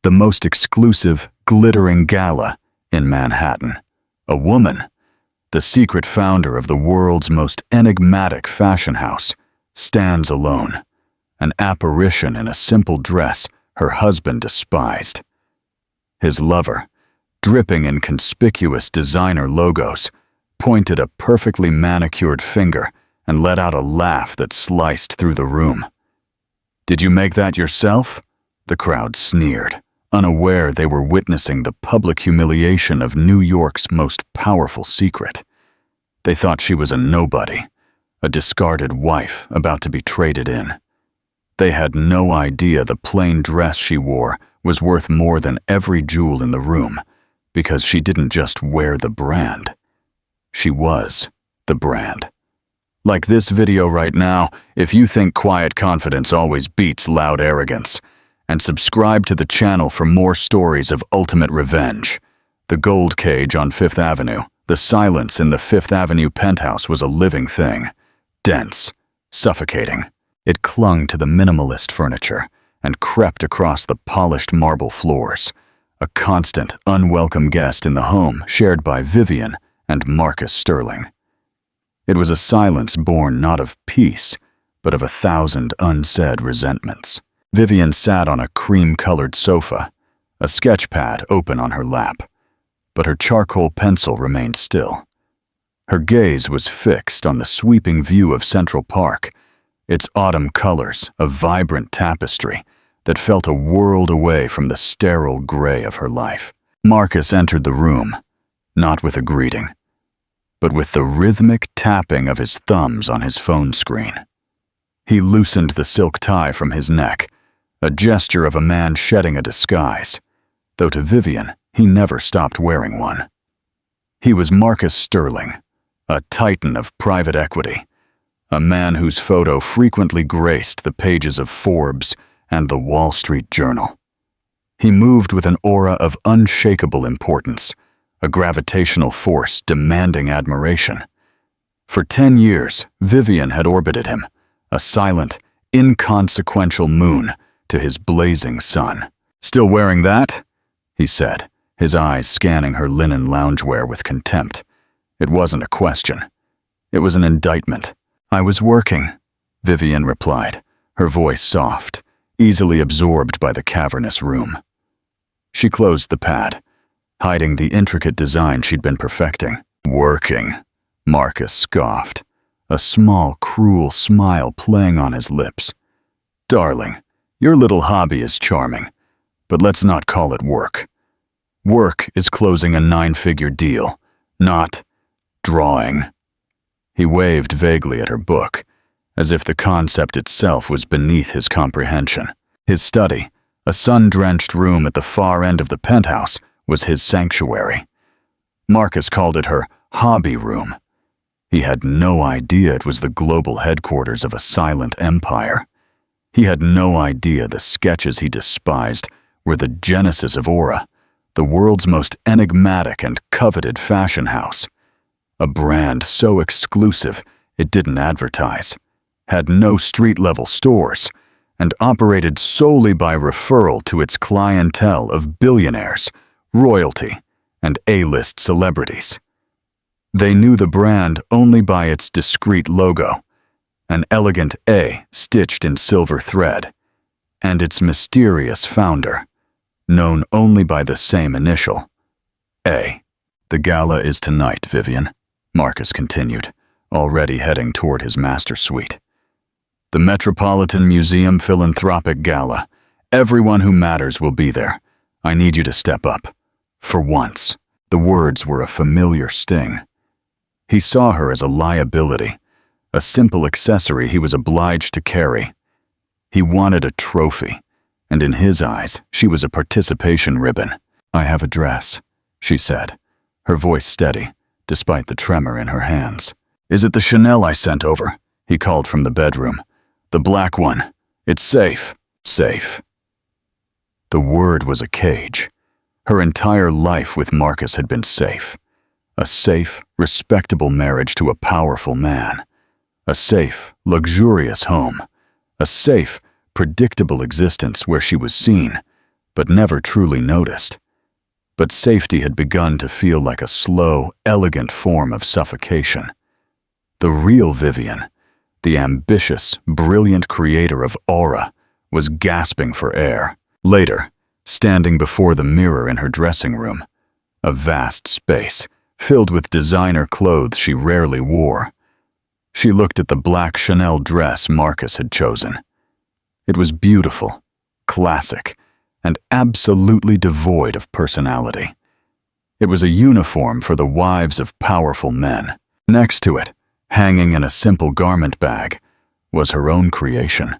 the most exclusive, glittering gala in Manhattan. A woman, the secret founder of the world's most enigmatic fashion house, stands alone, an apparition in a simple dress her husband despised. His lover, dripping in conspicuous designer logos, pointed a perfectly manicured finger and let out a laugh that sliced through the room. "Did you make that yourself?" The crowd sneered, unaware they were witnessing the public humiliation of New York's most powerful secret. They thought she was a nobody, a discarded wife about to be traded in. They had no idea the plain dress she wore was worth more than every jewel in the room, because she didn't just wear the brand. She was the brand. Like this video right now, if you think quiet confidence always beats loud arrogance, and subscribe to the channel for more stories of ultimate revenge. The gold cage on Fifth Avenue, the silence in the Fifth Avenue penthouse was a living thing, dense, suffocating. It clung to the minimalist furniture and crept across the polished marble floors, a constant, unwelcome guest in the home shared by Vivian and Marcus Sterling. It was a silence born not of peace, but of 1,000 unsaid resentments. Vivian sat on a cream-colored sofa, a sketch pad open on her lap, but her charcoal pencil remained still. Her gaze was fixed on the sweeping view of Central Park, its autumn colors a vibrant tapestry that felt a world away from the sterile gray of her life. Marcus entered the room, not with a greeting, but with the rhythmic tapping of his thumbs on his phone screen. He loosened the silk tie from his neck, a gesture of a man shedding a disguise, though to Vivian, he never stopped wearing one. He was Marcus Sterling, a titan of private equity, a man whose photo frequently graced the pages of Forbes and the Wall Street Journal. He moved with an aura of unshakable importance, a gravitational force demanding admiration. For 10 years, Vivian had orbited him, a silent, inconsequential moon to his blazing sun. "Still wearing that?" he said, his eyes scanning her linen loungewear with contempt. It wasn't a question. It was an indictment. "I was working," Vivian replied, her voice soft, easily absorbed by the cavernous room. She closed the pad, hiding the intricate design she'd been perfecting. "Working," Marcus scoffed, a small, cruel smile playing on his lips. "Darling, your little hobby is charming, but let's not call it work. Work is closing a 9-figure deal, not drawing." He waved vaguely at her book, as if the concept itself was beneath his comprehension. His study, a sun-drenched room at the far end of the penthouse, was his sanctuary. Marcus called it her hobby room. He had no idea it was the global headquarters of a silent empire. He had no idea the sketches he despised were the genesis of Aura, the world's most enigmatic and coveted fashion house. A brand so exclusive it didn't advertise, had no street-level stores, and operated solely by referral to its clientele of billionaires, royalty, and A-list celebrities. They knew the brand only by its discreet logo, an elegant A stitched in silver thread, and its mysterious founder, known only by the same initial, A. "The gala is tonight, Vivian," Marcus continued, already heading toward his master suite. "The Metropolitan Museum Philanthropic Gala. Everyone who matters will be there. I need you to step up. For once." The words were a familiar sting. He saw her as a liability, a simple accessory he was obliged to carry. He wanted a trophy, and in his eyes, she was a participation ribbon. "I have a dress," she said, her voice steady, despite the tremor in her hands. "Is it the Chanel I sent over?" he called from the bedroom. "The black one. It's safe." Safe. The word was a cage. Her entire life with Marcus had been safe. A safe, respectable marriage to a powerful man. A safe, luxurious home. A safe, predictable existence where she was seen, but never truly noticed. But safety had begun to feel like a slow, elegant form of suffocation. The real Vivian, the ambitious, brilliant creator of aura, was gasping for air. Later, standing before the mirror in her dressing room, a vast space filled with designer clothes she rarely wore, she looked at the black Chanel dress Marcus had chosen. It was beautiful, classic, and absolutely devoid of personality. It was a uniform for the wives of powerful men. Next to it, hanging in a simple garment bag, was her own creation.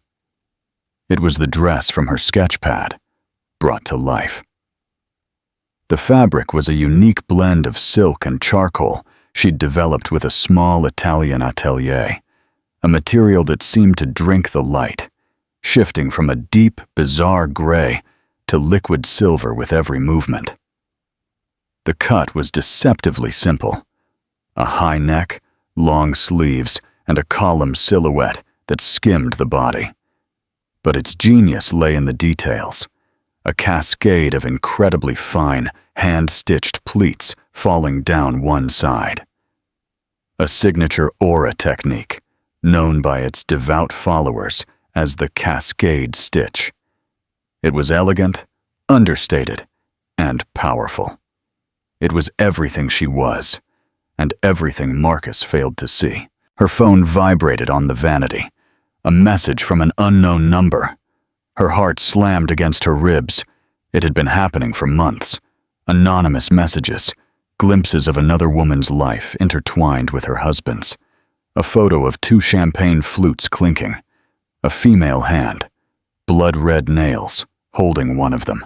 It was the dress from her sketchpad, brought to life. The fabric was a unique blend of silk and charcoal she'd developed with a small Italian atelier, a material that seemed to drink the light, shifting from a deep, bizarre gray to liquid silver with every movement. The cut was deceptively simple: a high neck, long sleeves, and a column silhouette that skimmed the body. But its genius lay in the details: a cascade of incredibly fine, hand-stitched pleats falling down one side. A signature aura technique, known by its devout followers as the cascade stitch. It was elegant, understated, and powerful. It was everything she was, and everything Marcus failed to see. Her phone vibrated on the vanity, a message from an unknown number. Her heart slammed against her ribs. It had been happening for months. Anonymous messages, glimpses of another woman's life intertwined with her husband's. A photo of two champagne flutes clinking. A female hand, blood-red nails, holding one of them.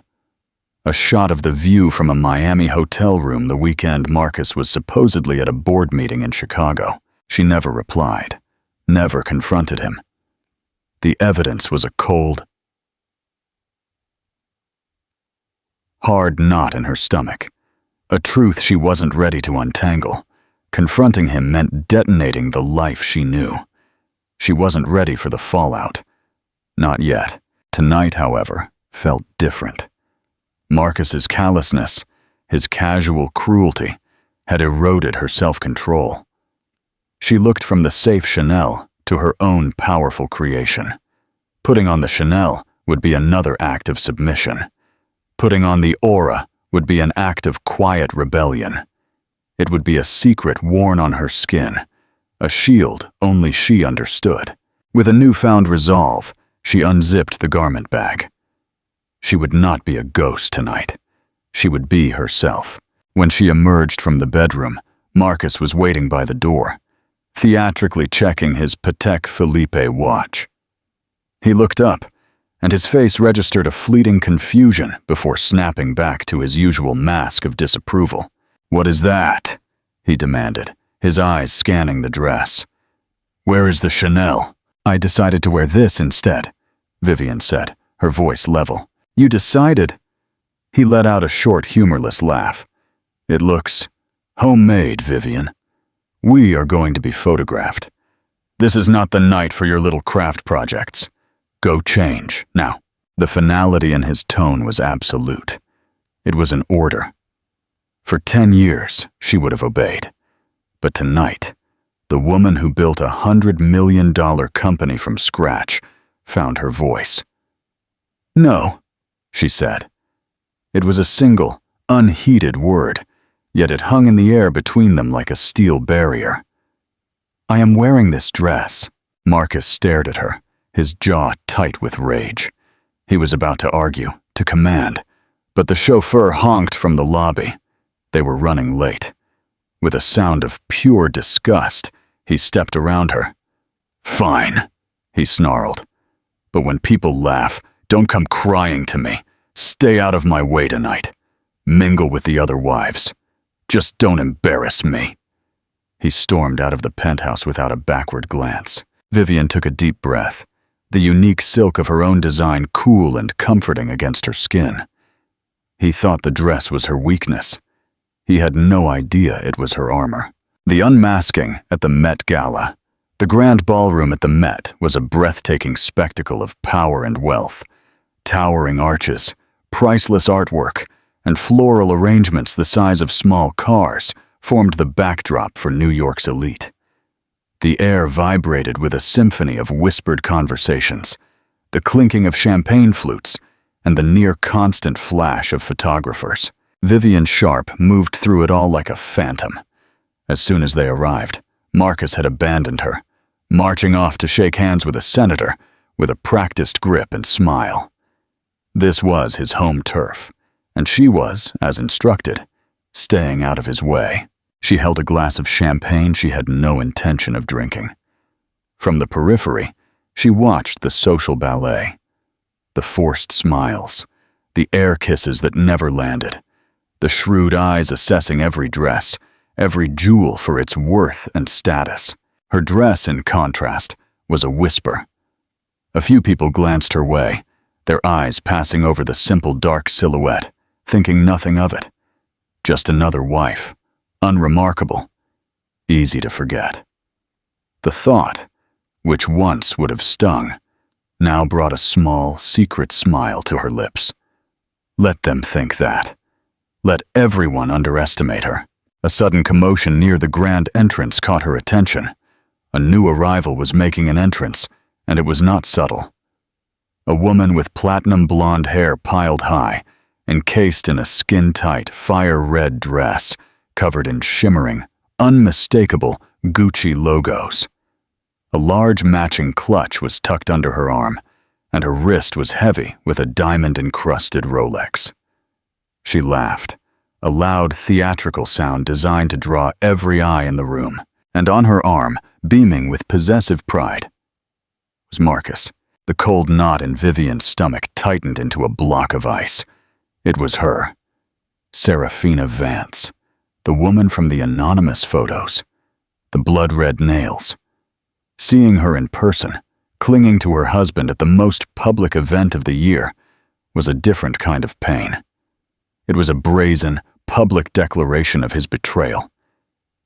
A shot of the view from a Miami hotel room the weekend Marcus was supposedly at a board meeting in Chicago. She never replied, never confronted him. The evidence was a cold, hard knot in her stomach, a truth she wasn't ready to untangle. Confronting him meant detonating the life she knew. She wasn't ready for the fallout. Not yet. Tonight, however, felt different. Marcus's callousness, his casual cruelty, had eroded her self-control. She looked from the safe Chanel to her own powerful creation. Putting on the Chanel would be another act of submission. Putting on the aura would be an act of quiet rebellion. It would be a secret worn on her skin, a shield only she understood. With a newfound resolve, she unzipped the garment bag. She would not be a ghost tonight. She would be herself. When she emerged from the bedroom, Marcus was waiting by the door, theatrically checking his Patek Philippe watch. He looked up, and his face registered a fleeting confusion before snapping back to his usual mask of disapproval. "What is that?" he demanded, his eyes scanning the dress. "Where is the Chanel?" "I decided to wear this instead," Vivian said, her voice level. "You decided?" He let out a short, humorless laugh. "It looks homemade, Vivian. We are going to be photographed. This is not the night for your little craft projects. Go change, now." The finality in his tone was absolute. It was an order. For 10 years, she would have obeyed. But tonight, the woman who built a $100 million company from scratch found her voice. "No," she said. It was a single, unheeded word, yet it hung in the air between them like a steel barrier. "I am wearing this dress." Marcus stared at her, his jaw tight with rage. He was about to argue, to command, but the chauffeur honked from the lobby. They were running late. With a sound of pure disgust, he stepped around her. "Fine," he snarled. "But when people laugh, don't come crying to me. Stay out of my way tonight. Mingle with the other wives. Just don't embarrass me." He stormed out of the penthouse without a backward glance. Vivian took a deep breath, the unique silk of her own design cool and comforting against her skin. He thought the dress was her weakness. He had no idea it was her armor. The unmasking at the Met Gala. The grand ballroom at the Met was a breathtaking spectacle of power and wealth. Towering arches, Priceless artwork and floral arrangements the size of small cars formed the backdrop for New York's elite. The air vibrated with a symphony of whispered conversations, the clinking of champagne flutes, and the near-constant flash of photographers. Vivian Sharp moved through it all like a phantom. As soon as they arrived, Marcus had abandoned her, marching off to shake hands with a senator with a practiced grip and smile. This was his home turf, and she was, as instructed, staying out of his way. She held a glass of champagne she had no intention of drinking. From the periphery, she watched the social ballet. The forced smiles, the air kisses that never landed, the shrewd eyes assessing every dress, every jewel for its worth and status. Her dress, in contrast, was a whisper. A few people glanced her way, their eyes passing over the simple dark silhouette, thinking nothing of it. Just another wife, unremarkable, easy to forget. The thought, which once would have stung, now brought a small, secret smile to her lips. Let them think that. Let everyone underestimate her. A sudden commotion near the grand entrance caught her attention. A new arrival was making an entrance, and it was not subtle. A woman with platinum blonde hair piled high, encased in a skin-tight, fire-red dress, covered in shimmering, unmistakable Gucci logos. A large matching clutch was tucked under her arm, and her wrist was heavy with a diamond-encrusted Rolex. She laughed, a loud theatrical sound designed to draw every eye in the room, and on her arm, beaming with possessive pride, was Marcus. The cold knot in Vivian's stomach tightened into a block of ice. It was her, Serafina Vance, the woman from the anonymous photos, the blood-red nails. Seeing her in person, clinging to her husband at the most public event of the year, was a different kind of pain. It was a brazen, public declaration of his betrayal.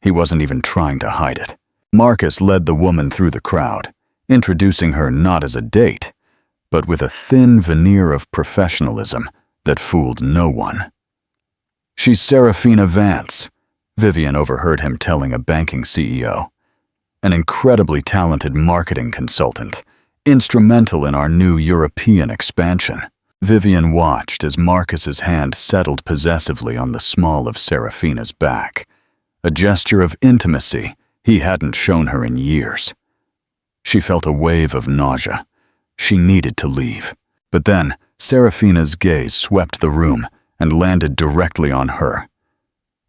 He wasn't even trying to hide it. Marcus led the woman through the crowd, introducing her not as a date, but with a thin veneer of professionalism that fooled no one. "She's Serafina Vance," Vivian overheard him telling a banking CEO. "An incredibly talented marketing consultant, instrumental in our new European expansion." Vivian watched as Marcus's hand settled possessively on the small of Serafina's back, a gesture of intimacy he hadn't shown her in years. She felt a wave of nausea. She needed to leave. But then, Serafina's gaze swept the room and landed directly on her.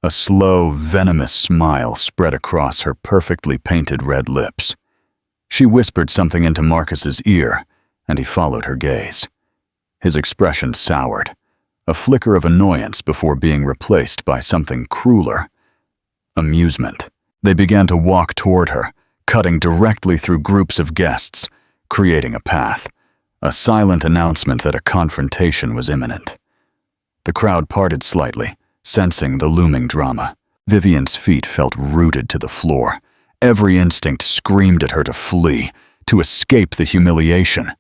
A slow, venomous smile spread across her perfectly painted red lips. She whispered something into Marcus's ear, and he followed her gaze. His expression soured, a flicker of annoyance before being replaced by something crueler: amusement. They began to walk toward her, cutting directly through groups of guests, creating a path, a silent announcement that a confrontation was imminent. The crowd parted slightly, sensing the looming drama. Vivian's feet felt rooted to the floor. Every instinct screamed at her to flee, to escape the humiliation.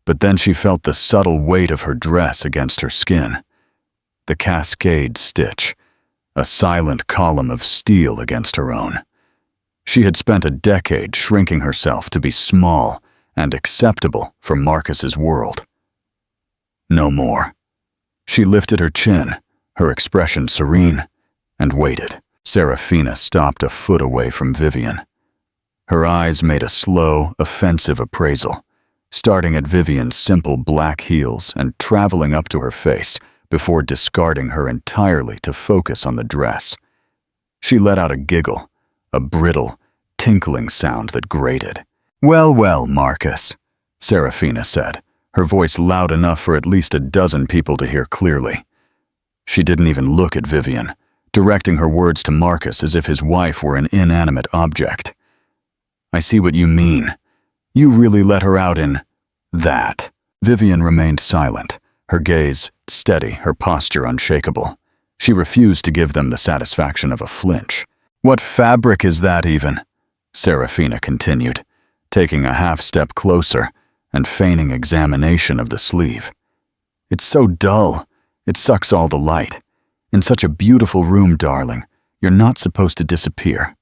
But then she felt the subtle weight of her dress against her skin. The cascade stitch, a silent column of steel against her own. She had spent a decade shrinking herself to be small and acceptable for Marcus's world. No more. She lifted her chin, her expression serene, and waited. Serafina stopped a foot away from Vivian. Her eyes made a slow, offensive appraisal, starting at Vivian's simple black heels and traveling up to her face before discarding her entirely to focus on the dress. She let out a giggle, a brittle, tinkling sound that grated. "Well, well, Marcus," Serafina said, her voice loud enough for at least a dozen people to hear clearly. She didn't even look at Vivian, directing her words to Marcus as if his wife were an inanimate object. "I see what you mean. You really let her out in that." Vivian remained silent, her gaze steady, her posture unshakable. She refused to give them the satisfaction of a flinch. "What fabric is that even?" Serafina continued, taking a half step closer and feigning examination of the sleeve. It's so dull. It sucks all the light. In such a beautiful room, darling, you're not supposed to disappear."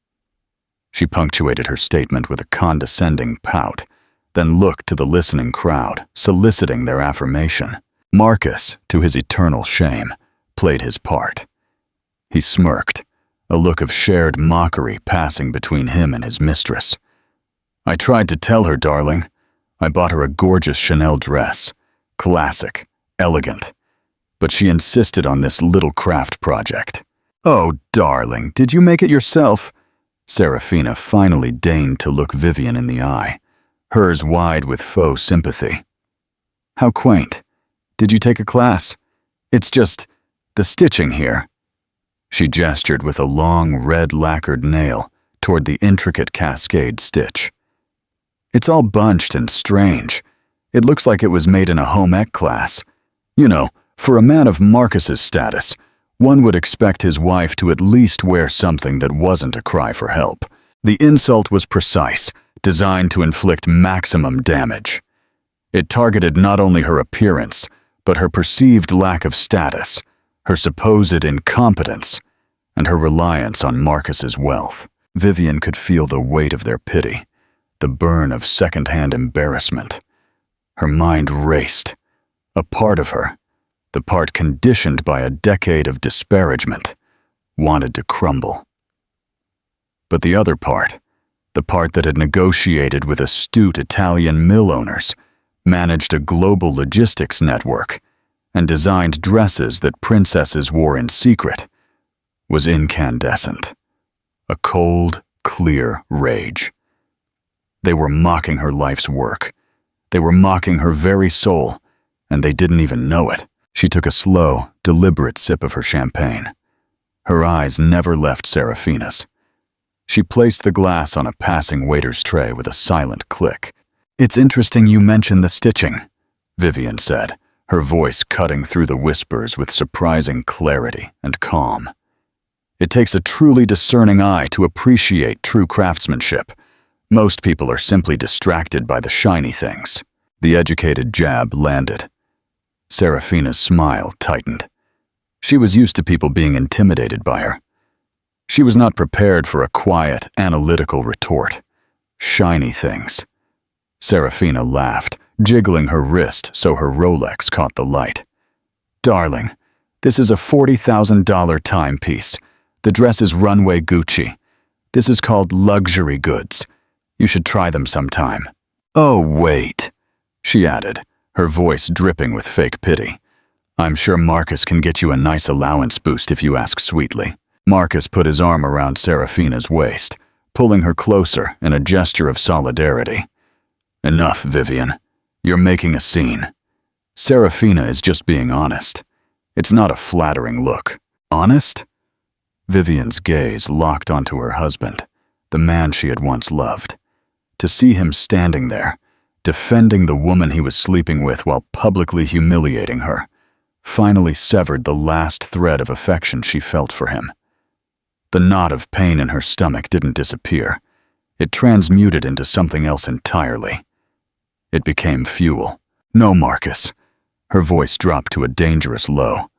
She punctuated her statement with a condescending pout, then looked to the listening crowd, soliciting their affirmation. Marcus, to his eternal shame, played his part. He smirked, a look of shared mockery passing between him and his mistress. "I tried to tell her, darling. I bought her a gorgeous Chanel dress. Classic, elegant. But she insisted on this little craft project." "Oh, darling, did you make it yourself?" Serafina finally deigned to look Vivian in the eye, hers wide with faux sympathy. "How quaint. Did you take a class? It's just the stitching here." She gestured with a long, red lacquered nail toward the intricate cascade stitch. "It's all bunched and strange. It looks like it was made in a home ec class. You know, for a man of Marcus's status, one would expect his wife to at least wear something that wasn't a cry for help." The insult was precise, designed to inflict maximum damage. It targeted not only her appearance, but her perceived lack of status, her supposed incompetence, and her reliance on Marcus's wealth. Vivian could feel the weight of their pity, the burn of second-hand embarrassment. Her mind raced. A part of her, the part conditioned by a decade of disparagement, wanted to crumble. But the other part, the part that had negotiated with astute Italian mill owners, managed a global logistics network, and designed dresses that princesses wore in secret, was incandescent. A cold, clear rage. They were mocking her life's work. They were mocking her very soul, and they didn't even know it. She took a slow, deliberate sip of her champagne. Her eyes never left Serafina's. She placed the glass on a passing waiter's tray with a silent click. "It's interesting you mention the stitching," Vivian said, her voice cutting through the whispers with surprising clarity and calm. "It takes a truly discerning eye to appreciate true craftsmanship. Most people are simply distracted by the shiny things." The educated jab landed. Serafina's smile tightened. She was used to people being intimidated by her. She was not prepared for a quiet, analytical retort. Shiny things. Serafina laughed, jiggling her wrist so her Rolex caught the light. "Darling, this is a $40,000 timepiece. The dress is runway Gucci. This is called luxury goods. You should try them sometime." "Oh, wait," she added, her voice dripping with fake pity. "I'm sure Marcus can get you a nice allowance boost if you ask sweetly." Marcus put his arm around Serafina's waist, pulling her closer in a gesture of solidarity. "Enough, Vivian. You're making a scene. Serafina is just being honest. It's not a flattering look." "Honest?" Vivian's gaze locked onto her husband, the man she had once loved. To see him standing there, defending the woman he was sleeping with while publicly humiliating her, finally severed the last thread of affection she felt for him. The knot of pain in her stomach didn't disappear. It transmuted into something else entirely. It became fuel. "No, Marcus." Her voice dropped to a dangerous low.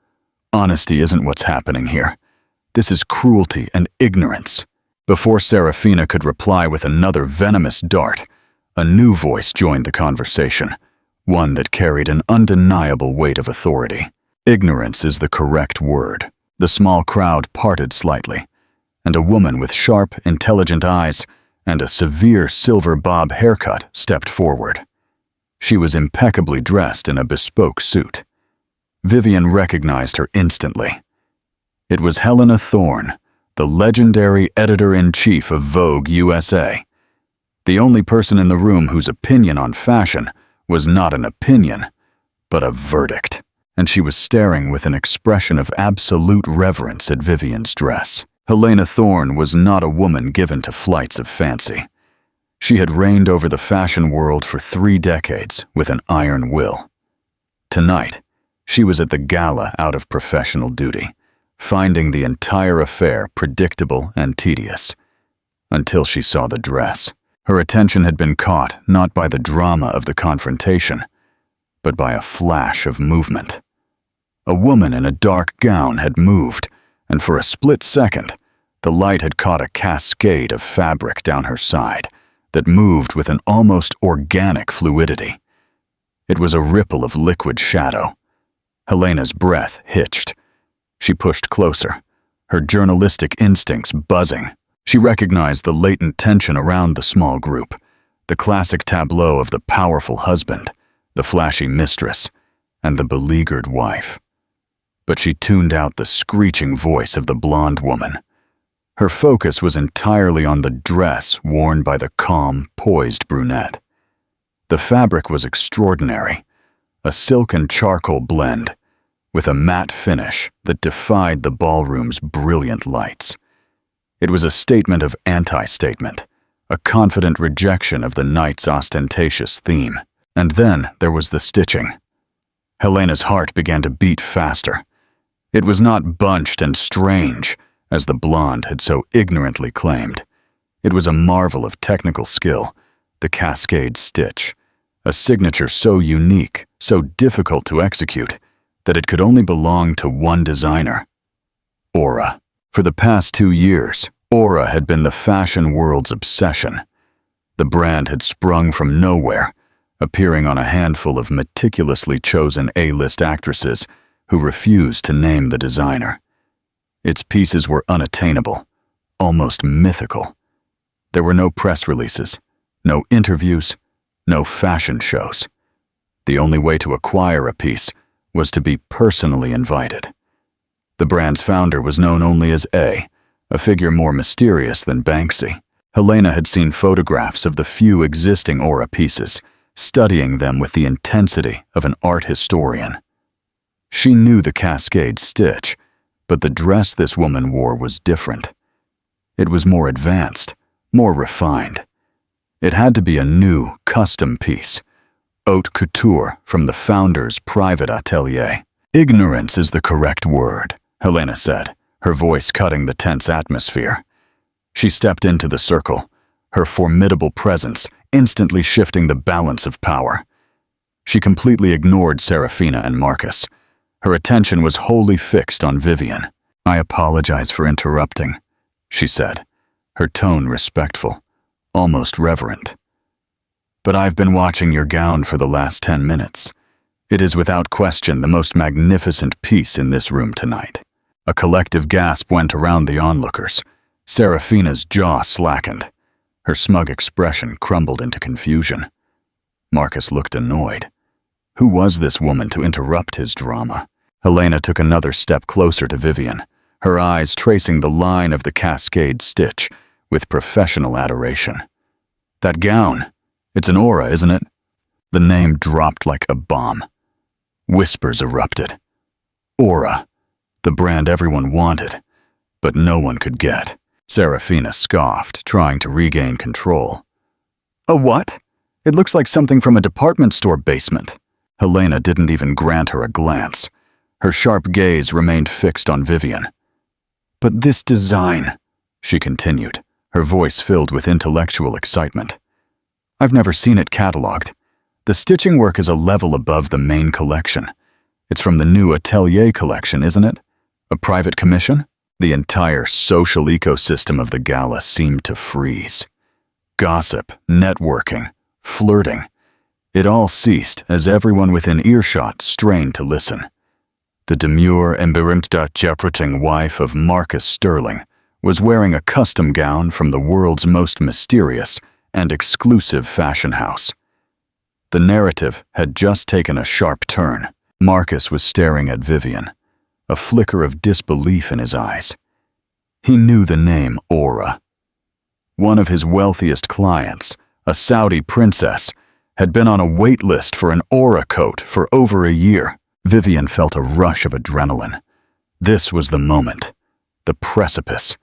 "Honesty isn't what's happening here. This is cruelty and ignorance." Before Serafina could reply with another venomous dart, a new voice joined the conversation, one that carried an undeniable weight of authority. Ignorance is the correct word. The small crowd parted slightly, and a woman with sharp, intelligent eyes and a severe silver bob haircut stepped forward. She was impeccably dressed in a bespoke suit. Vivian recognized her instantly. It was Helena Thorne, the legendary editor-in-chief of Vogue USA. The only person in the room whose opinion on fashion was not an opinion, but a verdict, and she was staring with an expression of absolute reverence at Vivian's dress. Helena Thorne was not a woman given to flights of fancy. She had reigned over the fashion world for 3 decades with an iron will. Tonight, she was at the gala out of professional duty, finding the entire affair predictable and tedious, until she saw the dress. Her attention had been caught not by the drama of the confrontation, but by a flash of movement. A woman in a dark gown had moved, and for a split second, the light had caught a cascade of fabric down her side that moved with an almost organic fluidity. It was a ripple of liquid shadow. Helena's breath hitched. She pushed closer, her journalistic instincts buzzing. She recognized the latent tension around the small group, the classic tableau of the powerful husband, the flashy mistress, and the beleaguered wife. But she tuned out the screeching voice of the blonde woman. Her focus was entirely on the dress worn by the calm, poised brunette. The fabric was extraordinary, a silk and charcoal blend, with a matte finish that defied the ballroom's brilliant lights. It was a statement of anti-statement, a confident rejection of the night's ostentatious theme. And then there was the stitching. Helena's heart began to beat faster. It was not bunched and strange, as the blonde had so ignorantly claimed. It was a marvel of technical skill, the cascade stitch, a signature so unique, so difficult to execute, that it could only belong to one designer. Aura. For the past 2 years, Aura had been the fashion world's obsession. The brand had sprung from nowhere, appearing on a handful of meticulously chosen A-list actresses who refused to name the designer. Its pieces were unattainable, almost mythical. There were no press releases, no interviews, no fashion shows. The only way to acquire a piece was to be personally invited. The brand's founder was known only as A figure more mysterious than Banksy. Helena had seen photographs of the few existing Aura pieces, studying them with the intensity of an art historian. She knew the cascade stitch, but the dress this woman wore was different. It was more advanced, more refined. It had to be a new, custom piece, haute couture from the founder's private atelier. Ignorance is the correct word, Helena said, her voice cutting the tense atmosphere. She stepped into the circle, her formidable presence instantly shifting the balance of power. She completely ignored Serafina and Marcus. Her attention was wholly fixed on Vivian. "I apologize for interrupting," she said, her tone respectful, almost reverent. "But I've been watching your gown for the last 10 minutes. It is without question the most magnificent piece in this room tonight." A collective gasp went around the onlookers. Serafina's jaw slackened. Her smug expression crumbled into confusion. Marcus looked annoyed. Who was this woman to interrupt his drama? Helena took another step closer to Vivian, her eyes tracing the line of the cascade stitch with professional adoration. "That gown, it's an Aura, isn't it?" The name dropped like a bomb. Whispers erupted. Aura, the brand everyone wanted, but no one could get. Serafina scoffed, trying to regain control. "A what? It looks like something from a department store basement." Helena didn't even grant her a glance. Her sharp gaze remained fixed on Vivian. "But this design," she continued, her voice filled with intellectual excitement. "I've never seen it cataloged. The stitching work is a level above the main collection. It's from the new Atelier collection, isn't it? A private commission?" The entire social ecosystem of the gala seemed to freeze. Gossip, networking, flirting. It all ceased as everyone within earshot strained to listen. The demure and berühmte wife of Marcus Sterling was wearing a custom gown from the world's most mysterious and exclusive fashion house. The narrative had just taken a sharp turn. Marcus was staring at Vivian, a flicker of disbelief in his eyes. He knew the name Aura. One of his wealthiest clients, a Saudi princess, had been on a wait list for an Aura coat for over a year. Vivian felt a rush of adrenaline. This was the moment, the precipice.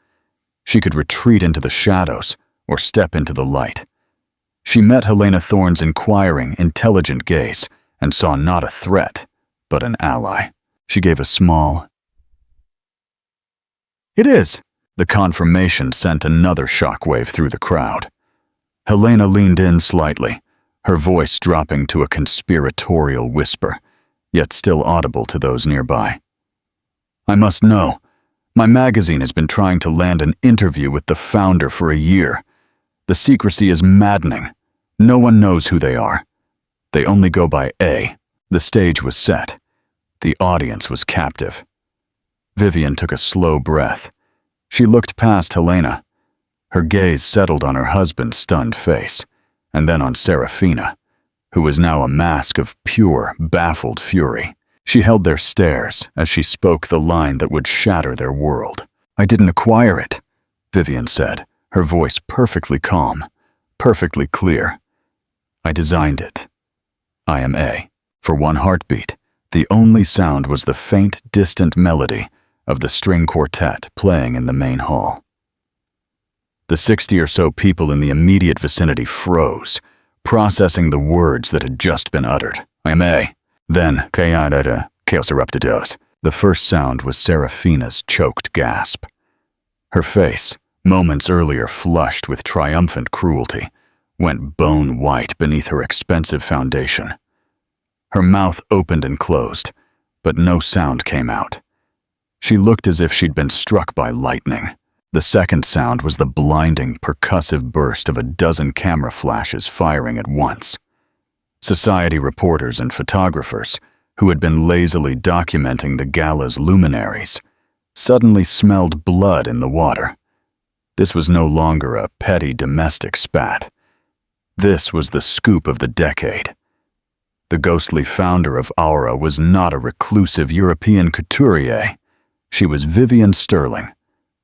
She could retreat into the shadows or step into the light. She met Helena Thorne's inquiring, intelligent gaze and saw not a threat, but an ally. She gave a small, "It is." The confirmation sent another shockwave through the crowd. Helena leaned in slightly, her voice dropping to a conspiratorial whisper, yet still audible to those nearby. "I must know. My magazine has been trying to land an interview with the founder for a year. The secrecy is maddening. No one knows who they are. They only go by A." The stage was set. The audience was captive. Vivian took a slow breath. She looked past Helena. Her gaze settled on her husband's stunned face, and then on Serafina, who was now a mask of pure, baffled fury. She held their stares as she spoke the line that would shatter their world. "I didn't acquire it," Vivian said, her voice perfectly calm, perfectly clear. "I designed it. I am A." For one heartbeat, the only sound was the faint, distant melody of the string quartet playing in the main hall. The 60 or so people in the immediate vicinity froze, processing the words that had just been uttered. "I am A." Then, chaos erupted. The first sound was Serafina's choked gasp. Her face, moments earlier flushed with triumphant cruelty, went bone white beneath her expensive foundation. Her mouth opened and closed, but no sound came out. She looked as if she'd been struck by lightning. The second sound was the blinding, percussive burst of a dozen camera flashes firing at once. Society reporters and photographers, who had been lazily documenting the gala's luminaries, suddenly smelled blood in the water. This was no longer a petty domestic spat. This was the scoop of the decade. The ghostly founder of Aura was not a reclusive European couturier. She was Vivian Sterling,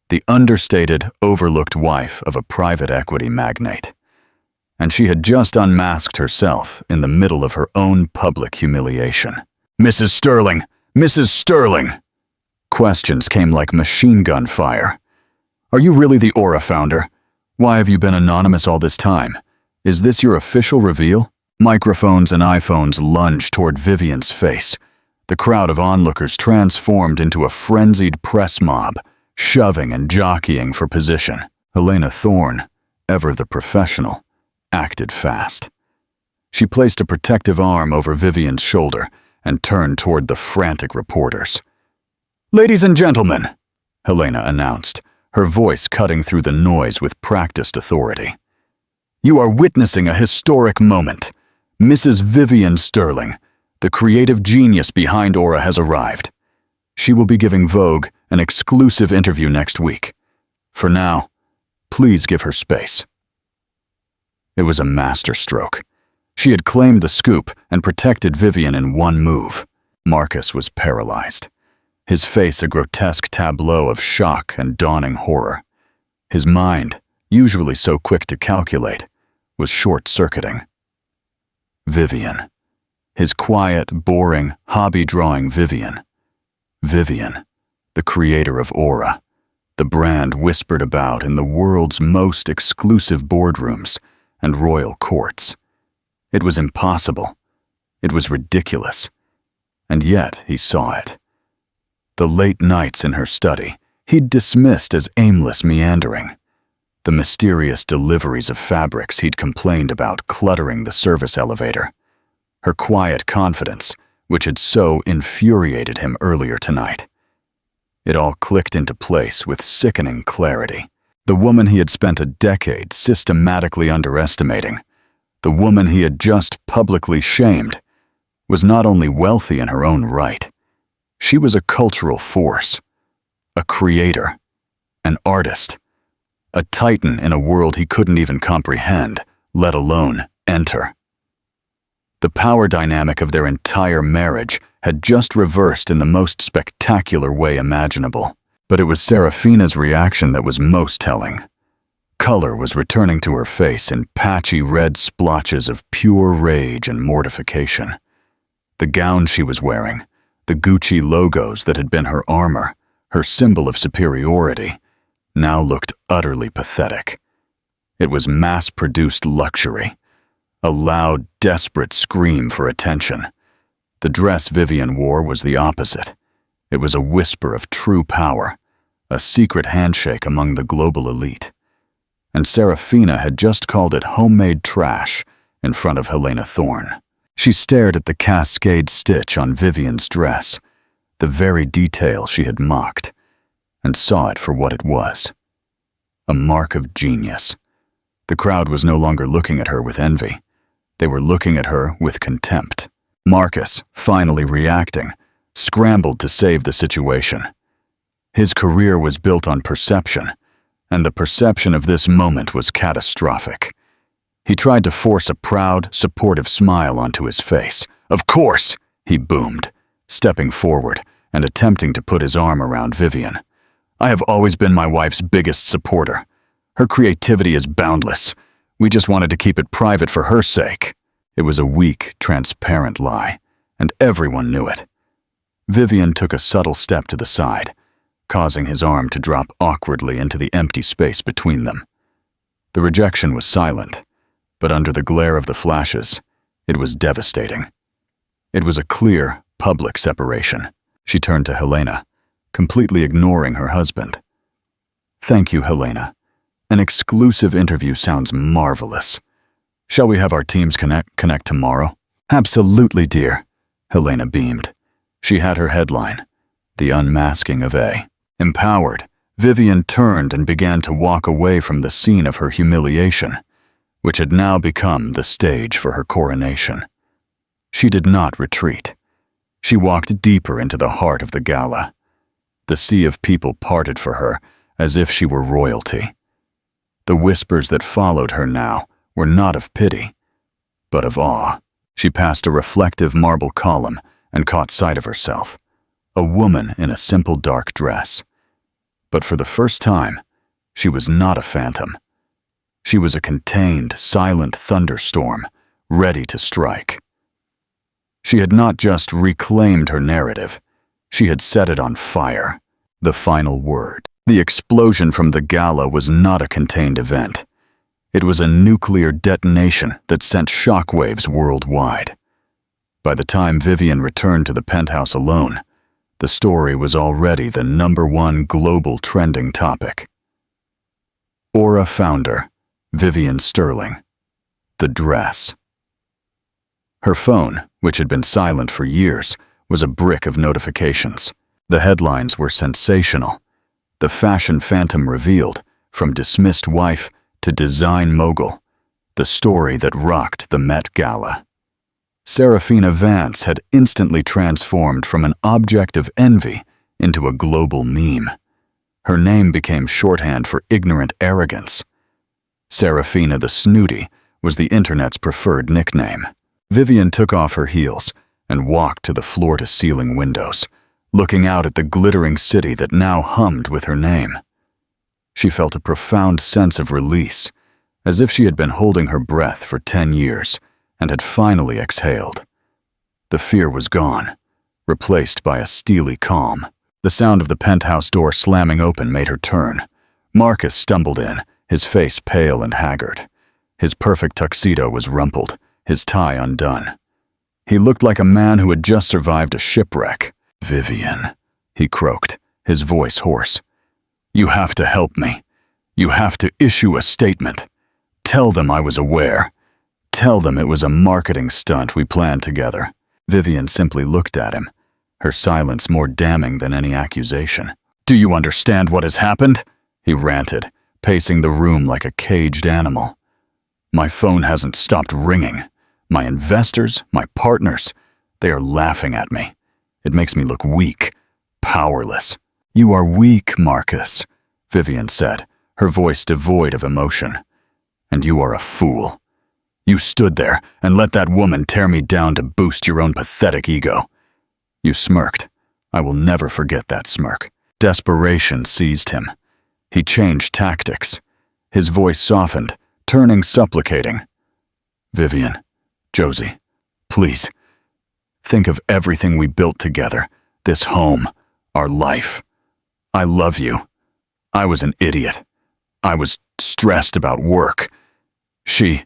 the understated, overlooked wife of a private equity magnate. And she had just unmasked herself in the middle of her own public humiliation. "Mrs. Sterling! Mrs. Sterling!" Questions came like machine gun fire. "Are you really the Aura founder? Why have you been anonymous all this time? Is this your official reveal?" Microphones and iPhones lunged toward Vivian's face. The crowd of onlookers transformed into a frenzied press mob, shoving and jockeying for position. Helena Thorne, ever the professional, acted fast. She placed a protective arm over Vivian's shoulder and turned toward the frantic reporters. "Ladies and gentlemen," Helena announced, her voice cutting through the noise with practiced authority. "You are witnessing a historic moment. Mrs. Vivian Sterling, the creative genius behind Aura, has arrived. She will be giving Vogue an exclusive interview next week. For now, please give her space." It was a masterstroke. She had claimed the scoop and protected Vivian in one move. Marcus was paralyzed, his face a grotesque tableau of shock and dawning horror. His mind, usually so quick to calculate, was short-circuiting. Vivian. His quiet, boring, hobby-drawing Vivian. Vivian, the creator of Aura, the brand whispered about in the world's most exclusive boardrooms and royal courts. It was impossible. It was ridiculous. And yet he saw it. The late nights in her study he'd dismissed as aimless meandering. The mysterious deliveries of fabrics he'd complained about cluttering the service elevator. Her quiet confidence, which had so infuriated him earlier tonight. It all clicked into place with sickening clarity. The woman he had spent a decade systematically underestimating, the woman he had just publicly shamed, was not only wealthy in her own right. She was a cultural force, a creator, an artist, a titan in a world he couldn't even comprehend, let alone enter. The power dynamic of their entire marriage had just reversed in the most spectacular way imaginable. But it was Serafina's reaction that was most telling. Color was returning to her face in patchy red splotches of pure rage and mortification. The gown she was wearing, the Gucci logos that had been her armor, her symbol of superiority, now looked utterly pathetic. It was mass-produced luxury, a loud, desperate scream for attention. The dress Vivian wore was the opposite. It was a whisper of true power, a secret handshake among the global elite. And Serafina had just called it homemade trash in front of Helena Thorne. She stared at the cascade stitch on Vivian's dress, the very detail she had mocked, and saw it for what it was. A mark of genius. The crowd was no longer looking at her with envy. They were looking at her with contempt. Marcus, finally reacting, scrambled to save the situation. His career was built on perception, and the perception of this moment was catastrophic. He tried to force a proud, supportive smile onto his face. "Of course," he boomed, stepping forward and attempting to put his arm around Vivian. "I have always been my wife's biggest supporter. Her creativity is boundless. We just wanted to keep it private for her sake." It was a weak, transparent lie, and everyone knew it. Vivian took a subtle step to the side, causing his arm to drop awkwardly into the empty space between them. The rejection was silent, but under the glare of the flashes, it was devastating. It was a clear, public separation. She turned to Helena, completely ignoring her husband. "Thank you, Helena. An exclusive interview sounds marvelous. Shall we have our teams connect tomorrow?" "Absolutely, dear," Helena beamed. She had her headline, "The Unmasking of A." Empowered, Vivian turned and began to walk away from the scene of her humiliation, which had now become the stage for her coronation. She did not retreat. She walked deeper into the heart of the gala. The sea of people parted for her as if she were royalty. The whispers that followed her now were not of pity, but of awe. She passed a reflective marble column and caught sight of herself, a woman in a simple dark dress. But for the first time, she was not a phantom. She was a contained, silent thunderstorm, ready to strike. She had not just reclaimed her narrative, she had set it on fire. The final word. The explosion from the gala was not a contained event. It was a nuclear detonation that sent shockwaves worldwide. By the time Vivian returned to the penthouse alone, the story was already the #1 global trending topic. Aura founder, Vivian Sterling. The dress. Her phone, which had been silent for years, was a brick of notifications. The headlines were sensational. The fashion phantom revealed, from dismissed wife to design mogul, the story that rocked the Met Gala. Serafina Vance had instantly transformed from an object of envy into a global meme. Her name became shorthand for ignorant arrogance. Serafina the Snooty was the internet's preferred nickname. Vivian took off her heels and walked to the floor-to-ceiling windows, looking out at the glittering city that now hummed with her name. She felt a profound sense of release, as if she had been holding her breath for 10 years and had finally exhaled. The fear was gone, replaced by a steely calm. The sound of the penthouse door slamming open made her turn. Marcus stumbled in, his face pale and haggard. His perfect tuxedo was rumpled, his tie undone. He looked like a man who had just survived a shipwreck. "Vivian," he croaked, his voice hoarse. "You have to help me. You have to issue a statement. Tell them I was aware. Tell them it was a marketing stunt we planned together." Vivian simply looked at him, her silence more damning than any accusation. "Do you understand what has happened?" he ranted, pacing the room like a caged animal. "My phone hasn't stopped ringing. My investors, my partners, they are laughing at me. It makes me look weak, powerless." "You are weak, Marcus," Vivian said, her voice devoid of emotion. "And you are a fool. You stood there and let that woman tear me down to boost your own pathetic ego." You smirked. I will never forget that smirk. Desperation seized him. He changed tactics. His voice softened, turning supplicating. "Vivian, Josie, please. Think of everything we built together, this home, our life. I love you. I was an idiot. I was stressed about work. She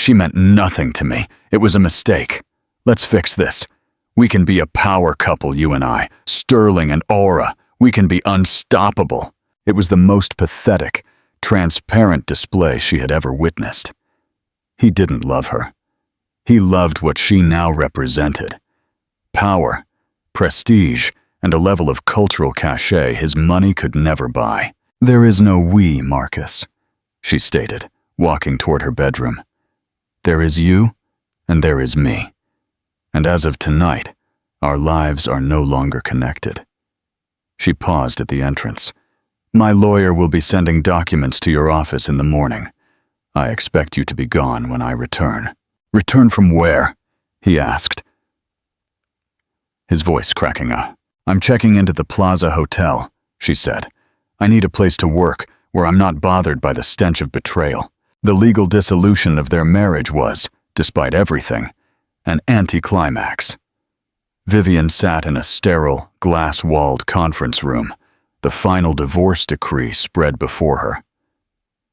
meant nothing to me. It was a mistake. Let's fix this. We can be a power couple, you and I. Sterling and Aura. We can be unstoppable." It was the most pathetic, transparent display she had ever witnessed. He didn't love her. He loved what she now represented. Power, prestige, and a level of cultural cachet his money could never buy. "There is no we, Marcus," she stated, walking toward her bedroom. "There is you, and there is me. And as of tonight, our lives are no longer connected." She paused at the entrance. "My lawyer will be sending documents to your office in the morning. I expect you to be gone when I return." "Return from where?" he asked, his voice cracking up. "I'm checking into the Plaza Hotel," she said. "I need a place to work where I'm not bothered by the stench of betrayal." The legal dissolution of their marriage was, despite everything, an anticlimax. Vivian sat in a sterile, glass-walled conference room, the final divorce decree spread before her.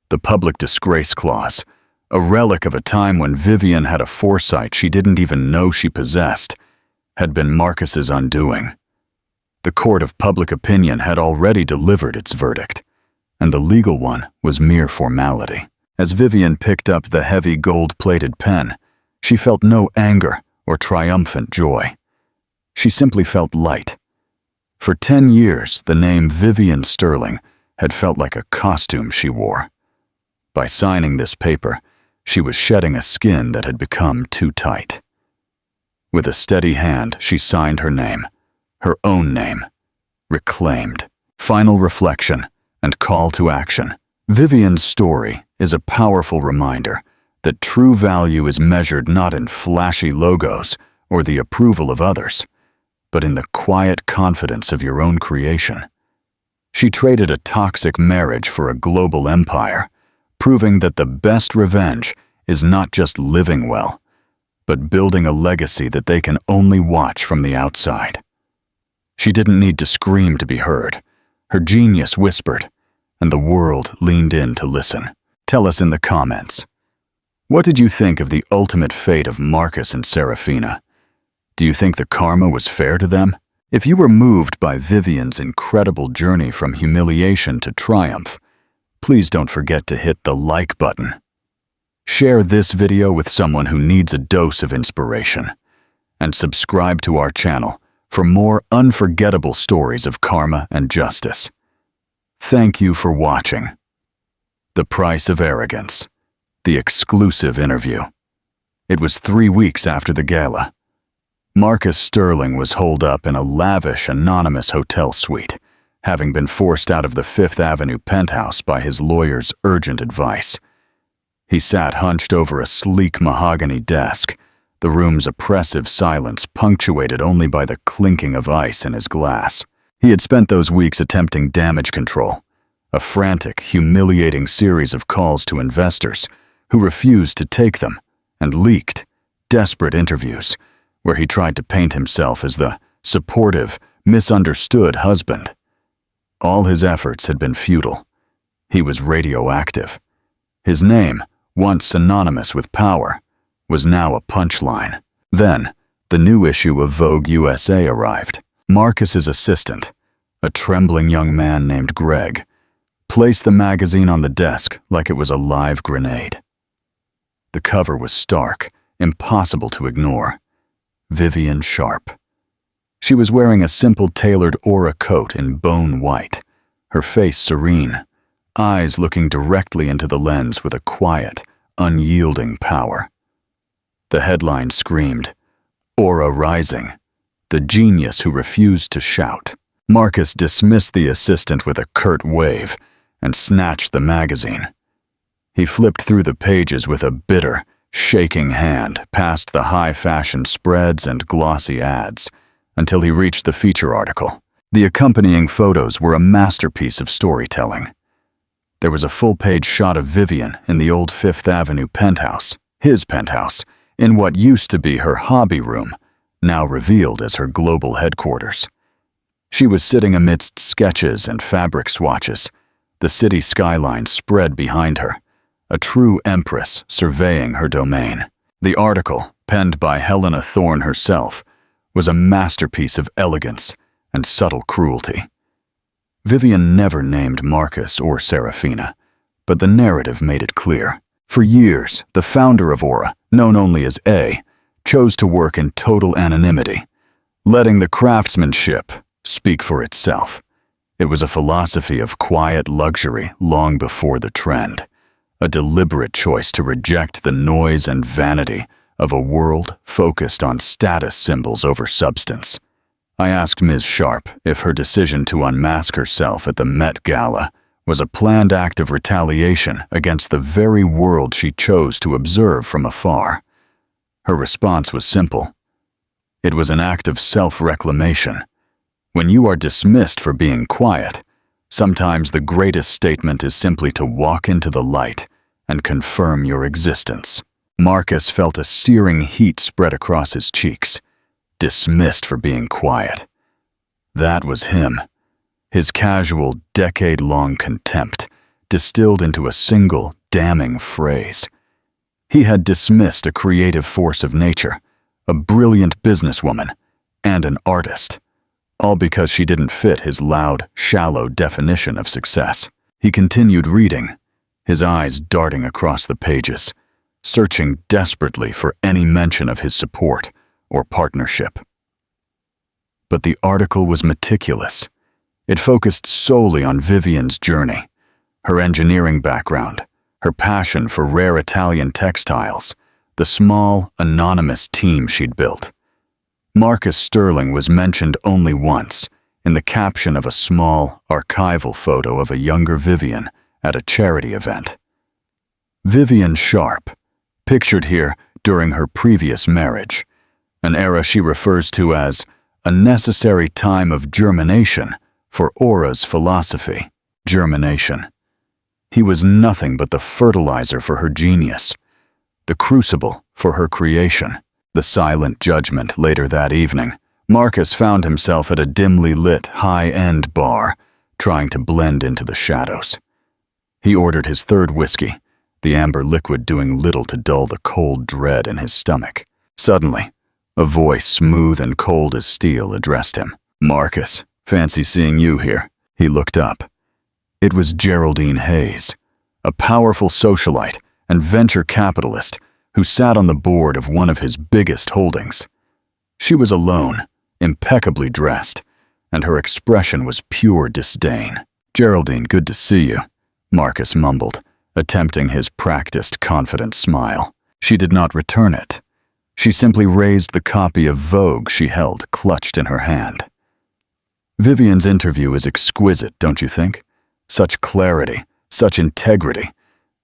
The public disgrace clause, a relic of a time when Vivian had a foresight she didn't even know she possessed, had been Marcus's undoing. The court of public opinion had already delivered its verdict, and the legal one was mere formality. As Vivian picked up the heavy gold-plated pen, she felt no anger or triumphant joy. She simply felt light. For 10 years, the name Vivian Sterling had felt like a costume she wore. By signing this paper, she was shedding a skin that had become too tight. With a steady hand, she signed her name, her own name, reclaimed. Final reflection and call to action. Vivian's story is a powerful reminder that true value is measured not in flashy logos or the approval of others, but in the quiet confidence of your own creation. She traded a toxic marriage for a global empire, proving that the best revenge is not just living well, but building a legacy that they can only watch from the outside. She didn't need to scream to be heard. Her genius whispered, and the world leaned in to listen. Tell us in the comments. What did you think of the ultimate fate of Marcus and Serafina? Do you think the karma was fair to them? If you were moved by Vivian's incredible journey from humiliation to triumph, please don't forget to hit the like button. Share this video with someone who needs a dose of inspiration, and subscribe to our channel for more unforgettable stories of karma and justice. Thank you for watching. The Price of Arrogance, the exclusive interview. It was 3 weeks after the gala. Marcus Sterling was holed up in a lavish, anonymous hotel suite, having been forced out of the Fifth Avenue penthouse by his lawyer's urgent advice. He sat hunched over a sleek mahogany desk, the room's oppressive silence punctuated only by the clinking of ice in his glass. He had spent those weeks attempting damage control, a frantic, humiliating series of calls to investors who refused to take them, and leaked, desperate interviews where he tried to paint himself as the supportive, misunderstood husband. All his efforts had been futile. He was radioactive. His name, once synonymous with power, was now a punchline. Then, the new issue of Vogue USA arrived. Marcus's assistant, a trembling young man named Greg, placed the magazine on the desk like it was a live grenade. The cover was stark, impossible to ignore. Vivian Sharp. She was wearing a simple tailored aura coat in bone white, her face serene, eyes looking directly into the lens with a quiet, unyielding power. The headline screamed, "Aura Rising, the genius who refused to shout." Marcus dismissed the assistant with a curt wave and snatched the magazine. He flipped through the pages with a bitter, shaking hand past the high-fashion spreads and glossy ads until he reached the feature article. The accompanying photos were a masterpiece of storytelling. There was a full-page shot of Vivian in the old Fifth Avenue penthouse, his penthouse, in what used to be her hobby room, now revealed as her global headquarters. She was sitting amidst sketches and fabric swatches, the city skyline spread behind her, a true empress surveying her domain. The article, penned by Helena Thorne herself, was a masterpiece of elegance and subtle cruelty. Vivian never named Marcus or Serafina, but the narrative made it clear. For years, the founder of Aura, known only as A, chose to work in total anonymity, letting the craftsmanship speak for itself. It was a philosophy of quiet luxury long before the trend, a deliberate choice to reject the noise and vanity of a world focused on status symbols over substance. I asked Ms. Sharp if her decision to unmask herself at the Met Gala was a planned act of retaliation against the very world she chose to observe from afar. Her response was simple. It was an act of self-reclamation. When you are dismissed for being quiet, sometimes the greatest statement is simply to walk into the light and confirm your existence. Marcus felt a searing heat spread across his cheeks. Dismissed for being quiet. That was him. His casual, decade-long contempt distilled into a single, damning phrase. He had dismissed a creative force of nature, a brilliant businesswoman, and an artist, all because she didn't fit his loud, shallow definition of success. He continued reading, his eyes darting across the pages, searching desperately for any mention of his support or partnership. But the article was meticulous. It focused solely on Vivian's journey, her engineering background, her passion for rare Italian textiles, the small, anonymous team she'd built. Marcus Sterling was mentioned only once, in the caption of a small, archival photo of a younger Vivian at a charity event. Vivian Sharp, pictured here during her previous marriage, an era she refers to as a necessary time of germination for Aura's philosophy. Germination. He was nothing but the fertilizer for her genius, the crucible for her creation. The silent judgment later that evening, Marcus found himself at a dimly lit, high-end bar, trying to blend into the shadows. He ordered his third whiskey, the amber liquid doing little to dull the cold dread in his stomach. Suddenly, a voice smooth and cold as steel addressed him. "Marcus, fancy seeing you here." He looked up. It was Geraldine Hayes, a powerful socialite and venture capitalist who sat on the board of one of his biggest holdings. She was alone, impeccably dressed, and her expression was pure disdain. "Geraldine, good to see you," Marcus mumbled, attempting his practiced, confident smile. She did not return it. She simply raised the copy of Vogue she held clutched in her hand. Vivian's interview is exquisite, don't you think? Such clarity, such integrity.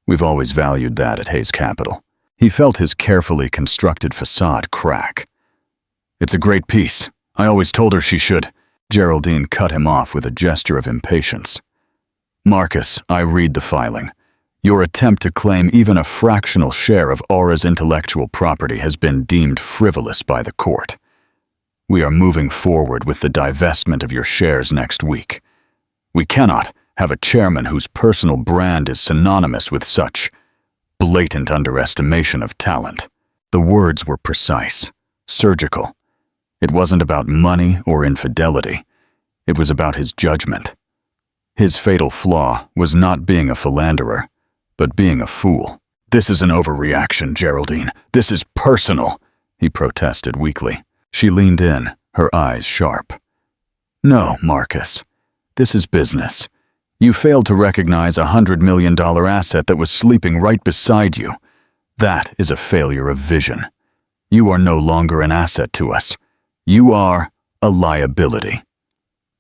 We've always valued that at Hayes Capital. He felt his carefully constructed facade crack. "It's a great piece. I always told her she should." Geraldine cut him off with a gesture of impatience. "Marcus, I read the filing. Your attempt to claim even a fractional share of Aura's intellectual property has been deemed frivolous by the court. We are moving forward with the divestment of your shares next week. We cannot have a chairman whose personal brand is synonymous with such blatant underestimation of talent." The words were precise, surgical. It wasn't about money or infidelity. It was about his judgment. His fatal flaw was not being a philanderer, but being a fool. "This is an overreaction, Geraldine. This is personal," he protested weakly. She leaned in, her eyes sharp. "No, Marcus. This is business. You failed to recognize a $100 million asset that was sleeping right beside you. That is a failure of vision. You are no longer an asset to us. You are a liability.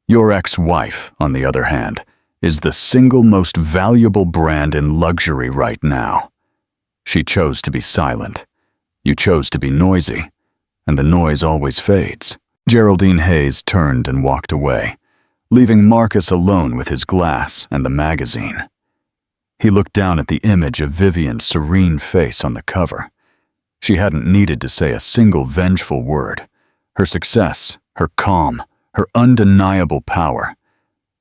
Your ex-wife, on the other hand, is the single most valuable brand in luxury right now. She chose to be silent. You chose to be noisy, and the noise always fades." Geraldine Hayes turned and walked away, leaving Marcus alone with his glass and the magazine. He looked down at the image of Vivian's serene face on the cover. She hadn't needed to say a single vengeful word. Her success, her calm, her undeniable power.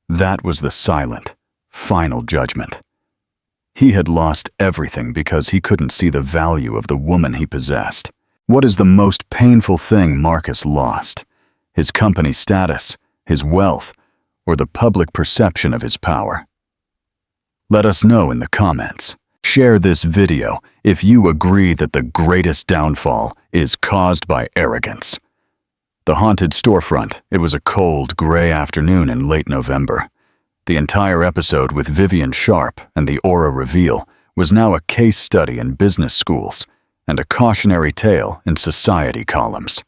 That was the silent, final judgment. He had lost everything because he couldn't see the value of the woman he possessed. What is the most painful thing Marcus lost? His company status, his wealth, or the public perception of his power? Let us know in the comments. Share this video if you agree that the greatest downfall is caused by arrogance. The haunted storefront. It was a cold, gray afternoon in late November. The entire episode with Vivian Sharp and the aura reveal was now a case study in business schools and a cautionary tale in society columns.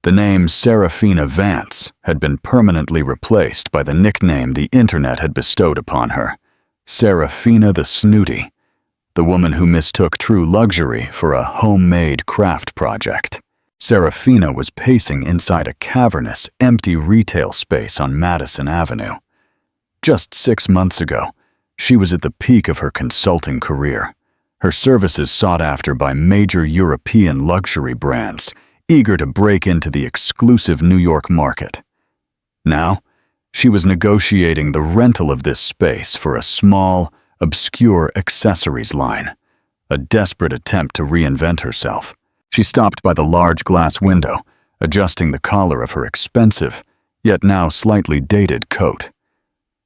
The name Serafina Vance had been permanently replaced by the nickname the internet had bestowed upon her, Serafina the Snooty, the woman who mistook true luxury for a homemade craft project. Serafina was pacing inside a cavernous, empty retail space on Madison Avenue. Just 6 months ago, she was at the peak of her consulting career, her services sought after by major European luxury brands, eager to break into the exclusive New York market. Now, she was negotiating the rental of this space for a small, obscure accessories line, a desperate attempt to reinvent herself. She stopped by the large glass window, adjusting the collar of her expensive, yet now slightly dated coat.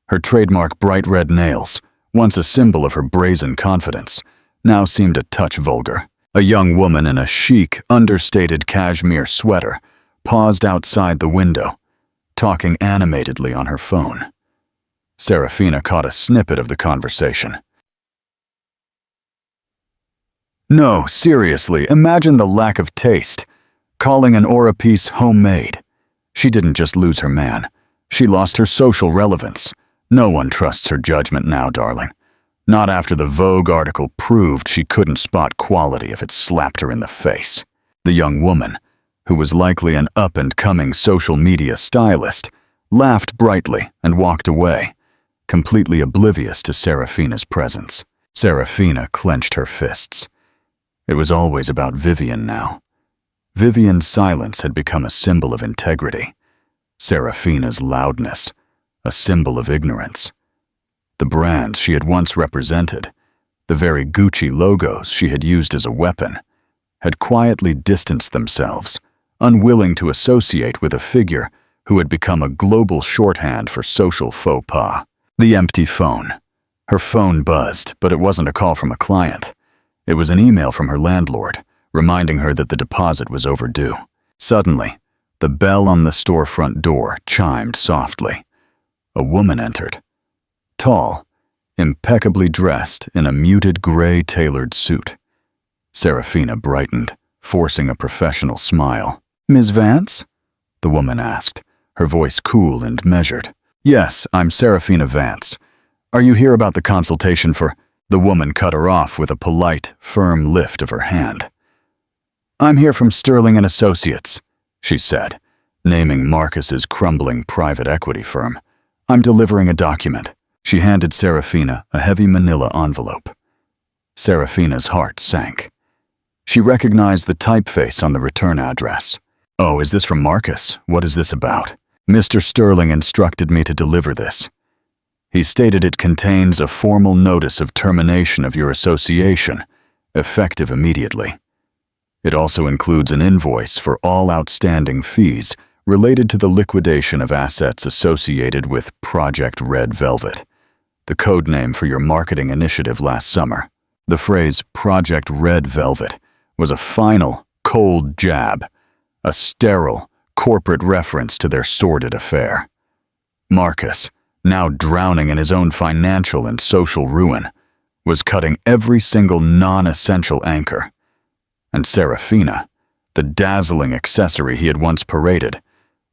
Her trademark bright red nails, once a symbol of her brazen confidence, now seemed a touch vulgar. A young woman in a chic, understated cashmere sweater paused outside the window, talking animatedly on her phone. Serafina caught a snippet of the conversation. No, seriously, imagine the lack of taste. Calling an aura piece homemade. She didn't just lose her man. She lost her social relevance. No one trusts her judgment now, darling. Not after the Vogue article proved she couldn't spot quality if it slapped her in the face. The young woman, who was likely an up-and-coming social media stylist, laughed brightly and walked away, completely oblivious to Serafina's presence. Serafina clenched her fists. It was always about Vivian now. Vivian's silence had become a symbol of integrity. Serafina's loudness, a symbol of ignorance. The brands she had once represented, the very Gucci logos she had used as a weapon, had quietly distanced themselves, unwilling to associate with a figure who had become a global shorthand for social faux pas. The empty phone. Her phone buzzed, but it wasn't a call from a client. It was an email from her landlord, reminding her that the deposit was overdue. Suddenly, the bell on the storefront door chimed softly. A woman entered. Tall, impeccably dressed in a muted gray tailored suit. Serafina brightened, forcing a professional smile. "Ms. Vance?" the woman asked, her voice cool and measured. "Yes, I'm Serafina Vance. Are you here about the consultation for—" The woman cut her off with a polite, firm lift of her hand. "I'm here from Sterling and Associates," she said, naming Marcus's crumbling private equity firm. "I'm delivering a document." She handed Serafina a heavy manila envelope. Serafina's heart sank. She recognized the typeface on the return address. "Oh, is this from Marcus? What is this about?" "Mr. Sterling instructed me to deliver this. He stated it contains a formal notice of termination of your association, effective immediately. It also includes an invoice for all outstanding fees related to the liquidation of assets associated with Project Red Velvet, the code name for your marketing initiative last summer." The phrase Project Red Velvet was a final, cold jab, a sterile, corporate reference to their sordid affair. Marcus, now drowning in his own financial and social ruin, was cutting every single non-essential anchor. And Serafina, the dazzling accessory he had once paraded,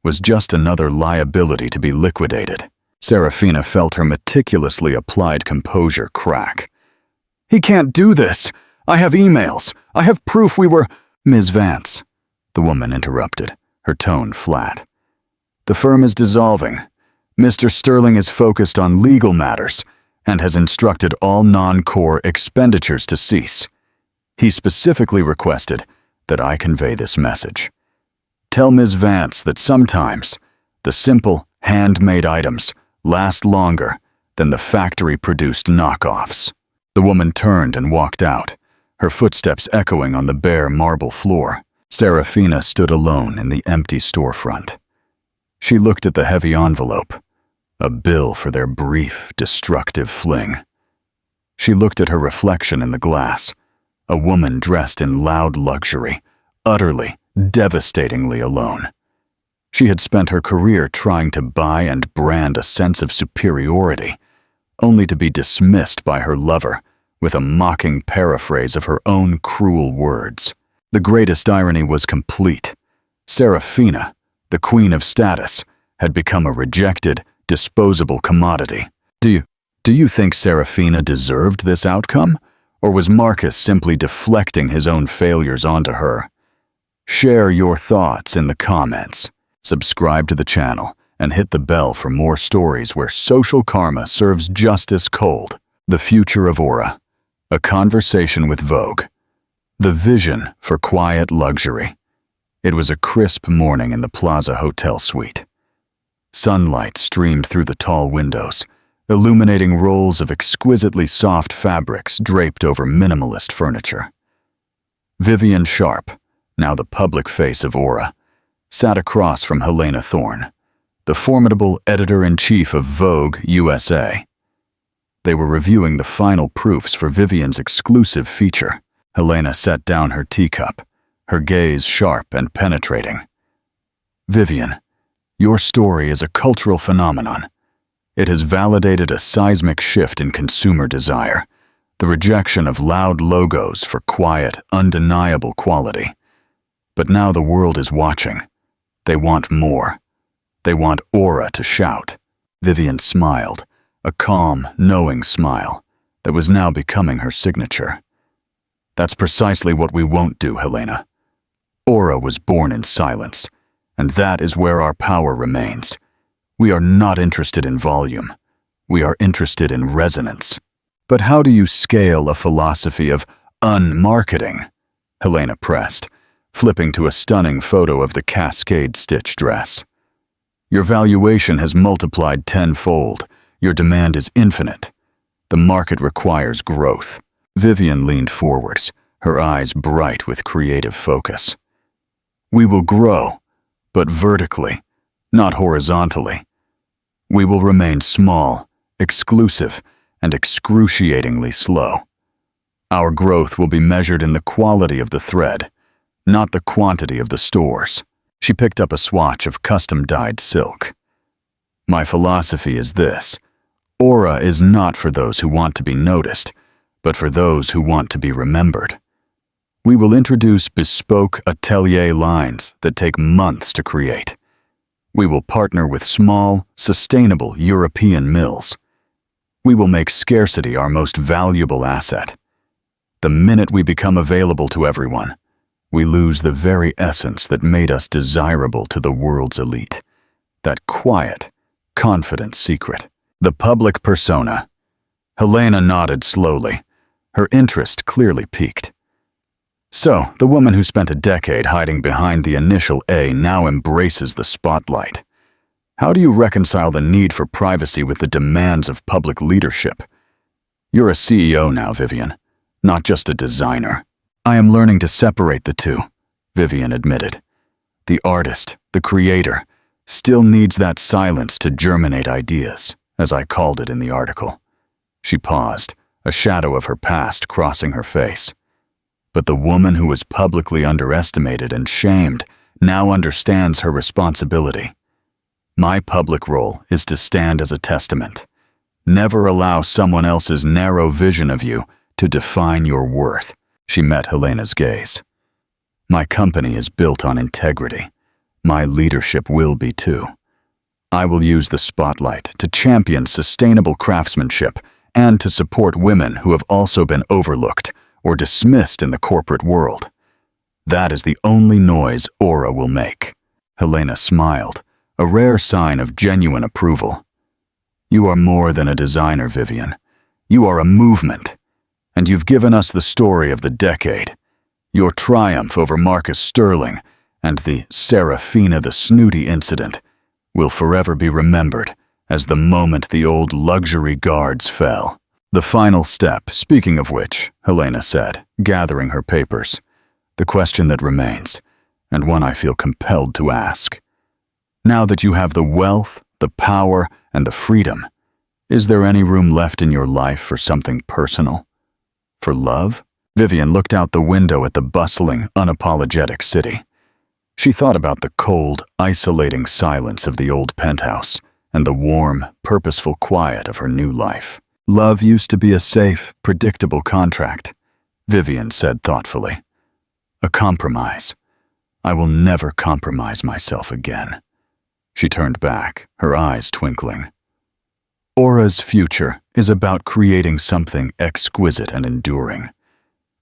was just another liability to be liquidated. Serafina felt her meticulously applied composure crack. "He can't do this! I have emails! I have proof we were—" "Ms. Vance," the woman interrupted, her tone flat. "The firm is dissolving. Mr. Sterling is focused on legal matters and has instructed all non-core expenditures to cease. He specifically requested that I convey this message. Tell Ms. Vance that sometimes the simple, handmade items last longer than the factory-produced knockoffs." The woman turned and walked out, her footsteps echoing on the bare marble floor. Serafina stood alone in the empty storefront. She looked at the heavy envelope, a bill for their brief, destructive fling. She looked at her reflection in the glass, a woman dressed in loud luxury, utterly, devastatingly alone. She had spent her career trying to buy and brand a sense of superiority, only to be dismissed by her lover with a mocking paraphrase of her own cruel words. The greatest irony was complete. Serafina, the queen of status, had become a rejected, disposable commodity. Do you think Serafina deserved this outcome? Or was Marcus simply deflecting his own failures onto her? Share your thoughts in the comments. Subscribe to the channel and hit the bell for more stories where social karma serves justice cold. The future of Aura. A conversation with Vogue. The vision for quiet luxury. It was a crisp morning in the Plaza Hotel suite. Sunlight streamed through the tall windows, illuminating rolls of exquisitely soft fabrics draped over minimalist furniture. Vivian Sharp, now the public face of Aura, sat across from Helena Thorne, the formidable editor-in-chief of Vogue USA. They were reviewing the final proofs for Vivian's exclusive feature. Helena set down her teacup, her gaze sharp and penetrating. Vivian, your story is a cultural phenomenon. It has validated a seismic shift in consumer desire, the rejection of loud logos for quiet, undeniable quality. But now the world is watching. They want more. They want Aura to shout. Vivian smiled, a calm, knowing smile that was now becoming her signature. That's precisely what we won't do, Helena. Aura was born in silence, and that is where our power remains. We are not interested in volume. We are interested in resonance. But how do you scale a philosophy of unmarketing? Helena pressed, flipping to a stunning photo of the cascade stitch dress. Your valuation has multiplied tenfold. Your demand is infinite. The market requires growth. Vivian leaned forwards, her eyes bright with creative focus. We will grow, but vertically, not horizontally. We will remain small, exclusive, and excruciatingly slow. Our growth will be measured in the quality of the thread, not the quantity of the stores. She picked up a swatch of custom-dyed silk. My philosophy is this: Aura is not for those who want to be noticed, but for those who want to be remembered. We will introduce bespoke atelier lines that take months to create. We will partner with small, sustainable European mills. We will make scarcity our most valuable asset. The minute we become available to everyone, we lose the very essence that made us desirable to the world's elite. That quiet, confident secret. The public persona. Helena nodded slowly, her interest clearly piqued. So, the woman who spent a decade hiding behind the initial A now embraces the spotlight. How do you reconcile the need for privacy with the demands of public leadership? You're a CEO now, Vivian, not just a designer. I am learning to separate the two, Vivian admitted. The artist, the creator, still needs that silence to germinate ideas, as I called it in the article. She paused, a shadow of her past crossing her face. But the woman who was publicly underestimated and shamed now understands her responsibility. My public role is to stand as a testament. Never allow someone else's narrow vision of you to define your worth. She met Helena's gaze. My company is built on integrity. My leadership will be too. I will use the spotlight to champion sustainable craftsmanship and to support women who have also been overlooked or dismissed in the corporate world. That is the only noise Aura will make. Helena smiled, a rare sign of genuine approval. You are more than a designer, Vivian. You are a movement. And you've given us the story of the decade. Your triumph over Marcus Sterling and the Serafina the Snooty incident will forever be remembered as the moment the old luxury guards fell. The final step, speaking of which, Helena said, gathering her papers. The question that remains, and one I feel compelled to ask. Now that you have the wealth, the power, and the freedom, Is there any room left in your life for something personal? For love? Vivian looked out the window at the bustling, unapologetic city. She thought about the cold, isolating silence of the old penthouse and the warm, purposeful quiet of her new life. Love used to be a safe, predictable contract, Vivian said thoughtfully. A compromise. I will never compromise myself again. She turned back, her eyes twinkling. Aura's future is about creating something exquisite and enduring.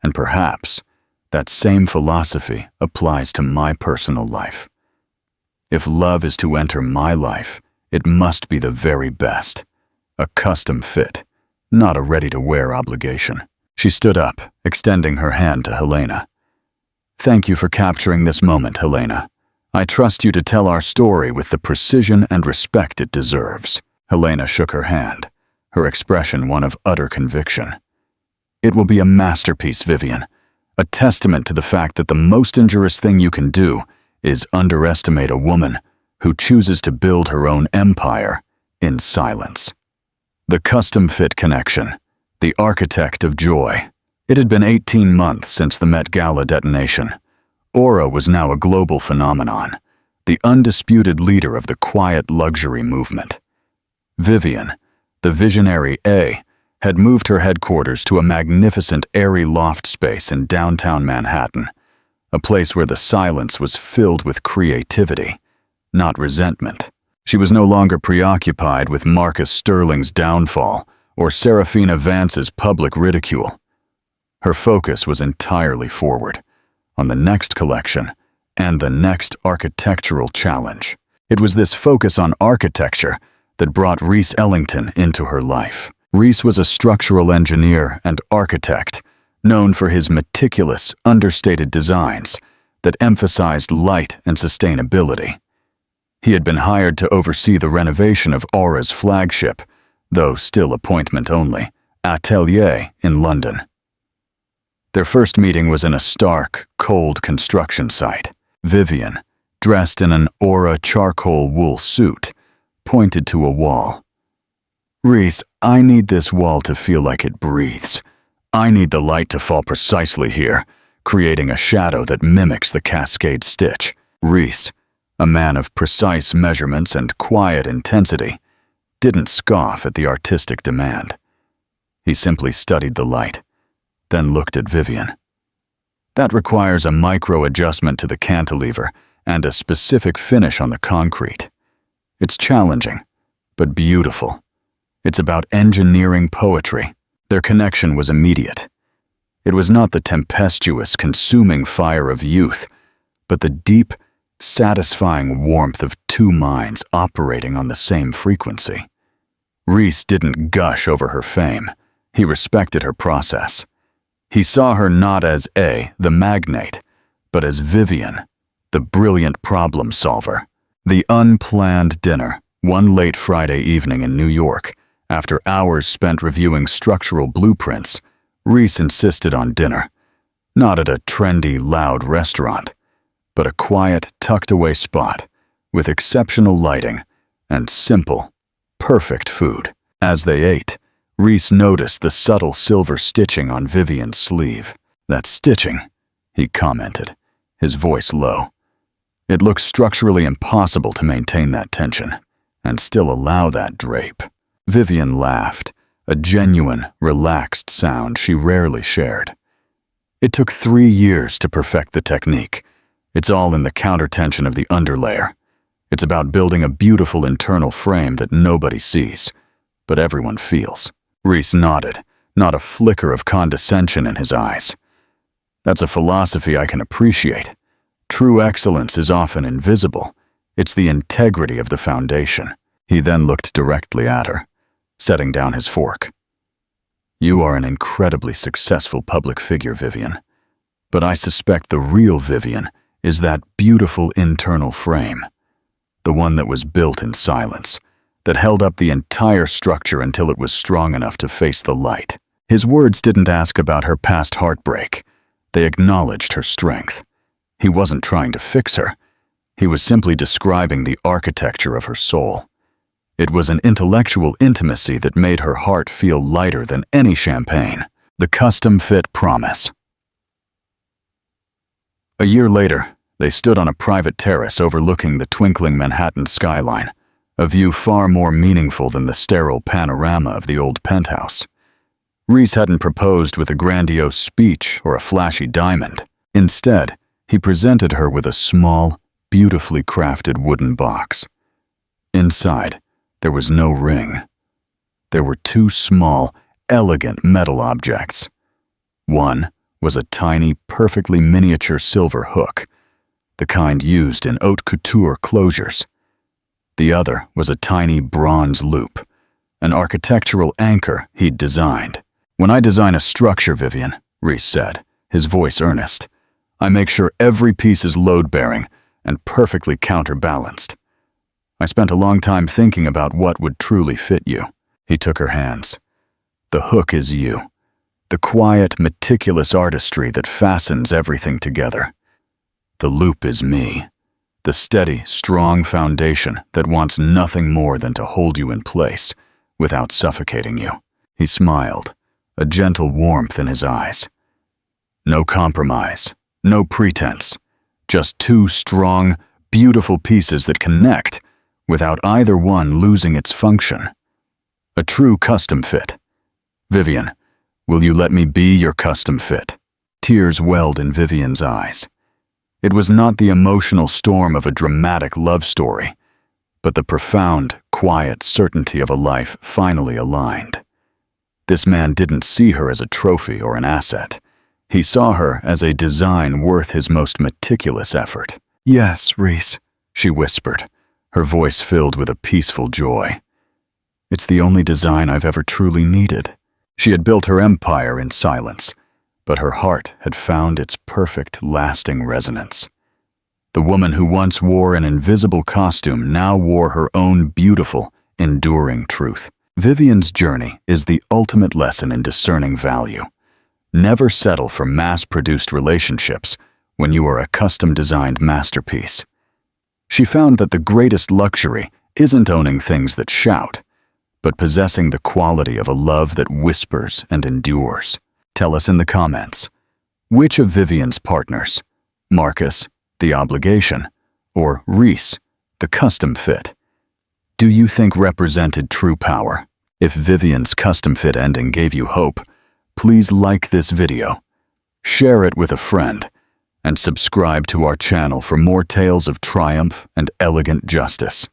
And perhaps that same philosophy applies to my personal life. If love is to enter my life, it must be the very best. A custom fit, not a ready-to-wear obligation. She stood up, extending her hand to Helena. Thank you for capturing this moment, Helena. I trust you to tell our story with the precision and respect it deserves. Helena shook her hand, her expression one of utter conviction. It will be a masterpiece, Vivian, a testament to the fact that the most injurious thing you can do is underestimate a woman who chooses to build her own empire in silence. The custom-fit connection, the architect of joy. It had been 18 months since the Met Gala detonation. Aura was now a global phenomenon, the undisputed leader of the quiet luxury movement. Vivian, the visionary A, had moved her headquarters to a magnificent airy loft space in downtown Manhattan, a place where the silence was filled with creativity, not resentment. She was no longer preoccupied with Marcus Sterling's downfall or Serafina Vance's public ridicule. Her focus was entirely forward, on the next collection and the next architectural challenge. It was this focus on architecture that brought Rhys Ellington into her life. Rhys was a structural engineer and architect, known for his meticulous, understated designs that emphasized light and sustainability. He had been hired to oversee the renovation of Aura's flagship, though still appointment only, atelier in London. Their first meeting was in a stark, cold construction site. Vivian, dressed in an Aura charcoal wool suit, pointed to a wall. Rhys, I need this wall to feel like it breathes. I need the light to fall precisely here, creating a shadow that mimics the cascade stitch. Rhys, a man of precise measurements and quiet intensity, didn't scoff at the artistic demand. He simply studied the light, then looked at Vivian. That requires a micro-adjustment to the cantilever and a specific finish on the concrete. It's challenging, but beautiful. It's about engineering poetry. Their connection was immediate. It was not the tempestuous, consuming fire of youth, but the deep, satisfying warmth of two minds operating on the same frequency. Rhys didn't gush over her fame. He respected her process. He saw her not as A, the magnate, but as Vivian, the brilliant problem solver. The unplanned dinner, one late Friday evening in New York, after hours spent reviewing structural blueprints, Rhys insisted on dinner, not at a trendy, loud restaurant, but a quiet, tucked-away spot with exceptional lighting and simple, perfect food. As they ate, Rhys noticed the subtle silver stitching on Vivian's sleeve. That stitching, he commented, his voice low. It looks structurally impossible to maintain that tension and still allow that drape. Vivian laughed, a genuine, relaxed sound she rarely shared. It took 3 years to perfect the technique. It's all in the countertension of the underlayer. It's about building a beautiful internal frame that nobody sees, but everyone feels. Rhys nodded, not a flicker of condescension in his eyes. That's a philosophy I can appreciate. True excellence is often invisible. It's the integrity of the foundation. He then looked directly at her, setting down his fork. You are an incredibly successful public figure, Vivian. But I suspect the real Vivian is that beautiful internal frame. The one that was built in silence, that held up the entire structure until it was strong enough to face the light. His words didn't ask about her past heartbreak. They acknowledged her strength. He wasn't trying to fix her. He was simply describing the architecture of her soul. It was an intellectual intimacy that made her heart feel lighter than any champagne. The custom-fit promise. A year later, they stood on a private terrace overlooking the twinkling Manhattan skyline, a view far more meaningful than the sterile panorama of the old penthouse. Reese hadn't proposed with a grandiose speech or a flashy diamond. Instead, he presented her with a small, beautifully crafted wooden box. Inside, there was no ring. There were two small, elegant metal objects. One was a tiny, perfectly miniature silver hook, the kind used in haute couture closures. The other was a tiny bronze loop, an architectural anchor he'd designed. "When I design a structure, Vivian," Reese said, his voice earnest, "I make sure every piece is load-bearing and perfectly counterbalanced. I spent a long time thinking about what would truly fit you." He took her hands. "The hook is you, the quiet, meticulous artistry that fastens everything together. The loop is me, the steady, strong foundation that wants nothing more than to hold you in place without suffocating you." He smiled, a gentle warmth in his eyes. No compromise, no pretense, just two strong, beautiful pieces that connect without either one losing its function. A true custom fit. "Vivian, will you let me be your custom fit?" Tears welled in Vivian's eyes. It was not the emotional storm of a dramatic love story, but the profound, quiet certainty of a life finally aligned. This man didn't see her as a trophy or an asset. He saw her as a design worth his most meticulous effort. "Yes, Reese," she whispered, her voice filled with a peaceful joy. "It's the only design I've ever truly needed." She had built her empire in silence, but her heart had found its perfect, lasting resonance. The woman who once wore an invisible costume now wore her own beautiful, enduring truth. Vivian's journey is the ultimate lesson in discerning value. Never settle for mass-produced relationships when you are a custom-designed masterpiece. She found that the greatest luxury isn't owning things that shout, but possessing the quality of a love that whispers and endures. Tell us in the comments, which of Vivian's partners, Marcus, the obligation, or Reese, the custom fit, do you think represented true power? If Vivian's custom fit ending gave you hope, please like this video, share it with a friend, and subscribe to our channel for more tales of triumph and elegant justice.